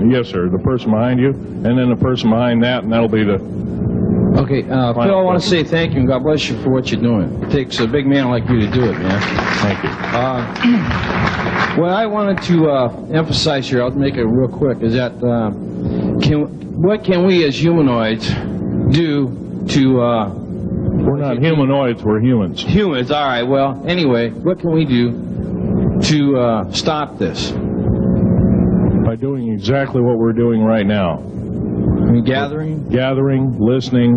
B: Yes, sir. The person behind you, and then the person behind that, and that'll be the...
I: Okay, Phil, I want to say thank you and God bless you for what you're doing. It takes a big man like you to do it, man.
B: Thank you.
I: What I wanted to emphasize here, I'll make it real quick, is that what can we as humanoids do to...
B: We're not humanoids, we're humans.
I: Humans, all right. Well, anyway, what can we do to stop this?
B: By doing exactly what we're doing right now.
I: I mean, gathering,
B: listening,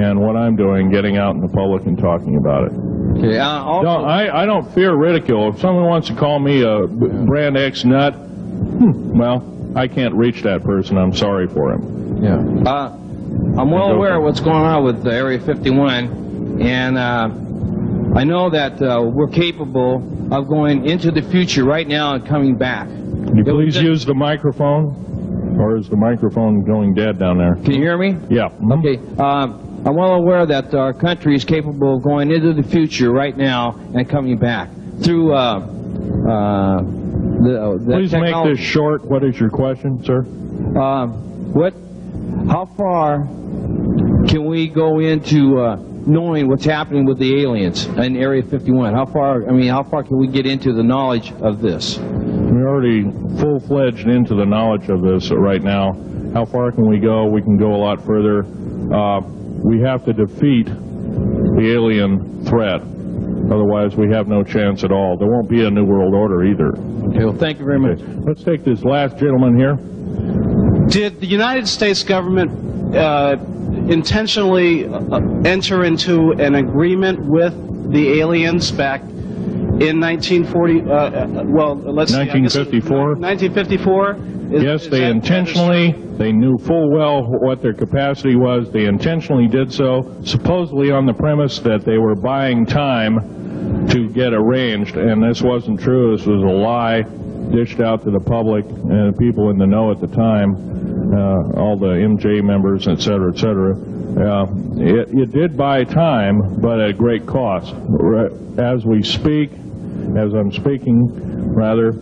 B: and what I'm doing, getting out in the public and talking about it.
I: Okay.
B: I don't fear ridicule. If someone wants to call me a brand X nut, well, I can't reach that person. I'm sorry for him.
I: Yeah. I'm well aware of what's going on with Area 51, and I know that we're capable of going into the future right now and coming back.
B: Can you please use the microphone, or is the microphone going dead down there?
I: Can you hear me?
B: Yeah.
I: Okay. I'm well aware that our country is capable of going into the future right now and coming back through the
B: Please make this short. What is your question, sir?
I: How far can we go into knowing what's happening with the aliens in Area 51? How far can we get into the knowledge of this?
B: We're already full-fledged into the knowledge of this right now. How far can we go? We can go a lot further. We have to defeat the alien threat. Otherwise, we have no chance at all. There won't be a New World Order either.
I: Okay, well, thank you very much.
B: Let's take this last gentleman here.
J: Did the United States government intentionally enter into an agreement with the aliens back in
B: 1954?
J: 1954?
B: Yes, they intentionally, they knew full well what their capacity was. They intentionally did so, supposedly on the premise that they were buying time to get arranged, and this wasn't true. This was a lie dished out to the public and people in the know at the time, all the MJ members, et cetera, et cetera. It did buy time, but at great cost. As we speak, as I'm speaking, rather,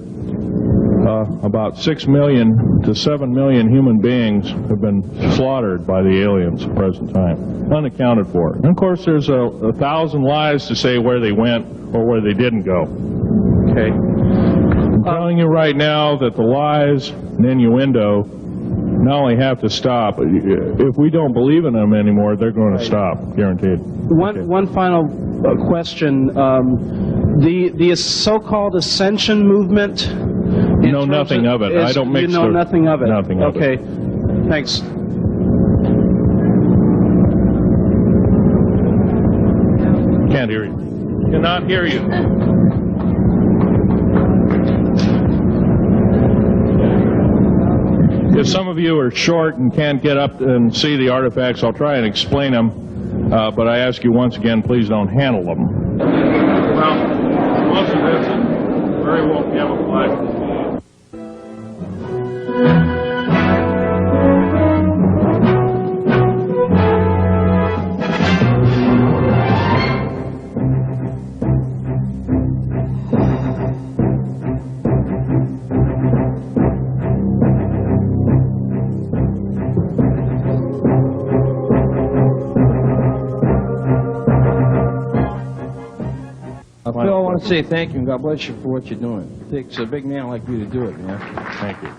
B: about 6 million to 7 million human beings have been slaughtered by the aliens at the present time, unaccounted for. And of course, there's 1,000 lies to say where they went or where they didn't go. Okay. I'm telling you right now that the lies and innuendo not only have to stop, if we don't believe in them anymore, they're going to stop, guaranteed.
J: One final question. The so-called ascension movement.
B: Know nothing of it. I don't mix.
J: You know nothing of it.
B: Nothing of it.
J: Okay. Thanks.
B: Can't hear you. Cannot hear you. If some of you are short and can't get up and see the artifacts, I'll try and explain them. But I ask you once again, please don't handle them. Well, most of this is very well camouflaged.
I: Phil, I want to say thank you and God bless you for what you're doing. It takes a big man like you to do it, man.
B: Thank you.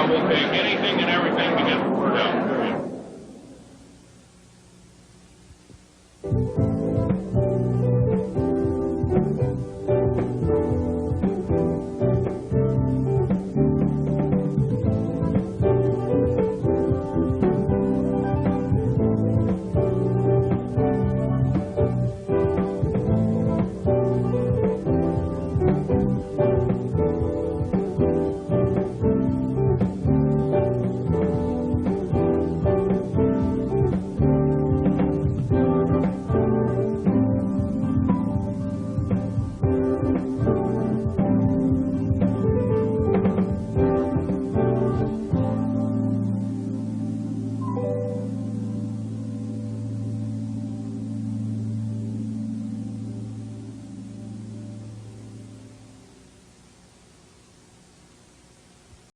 B: We'll take anything and everything to get the word out.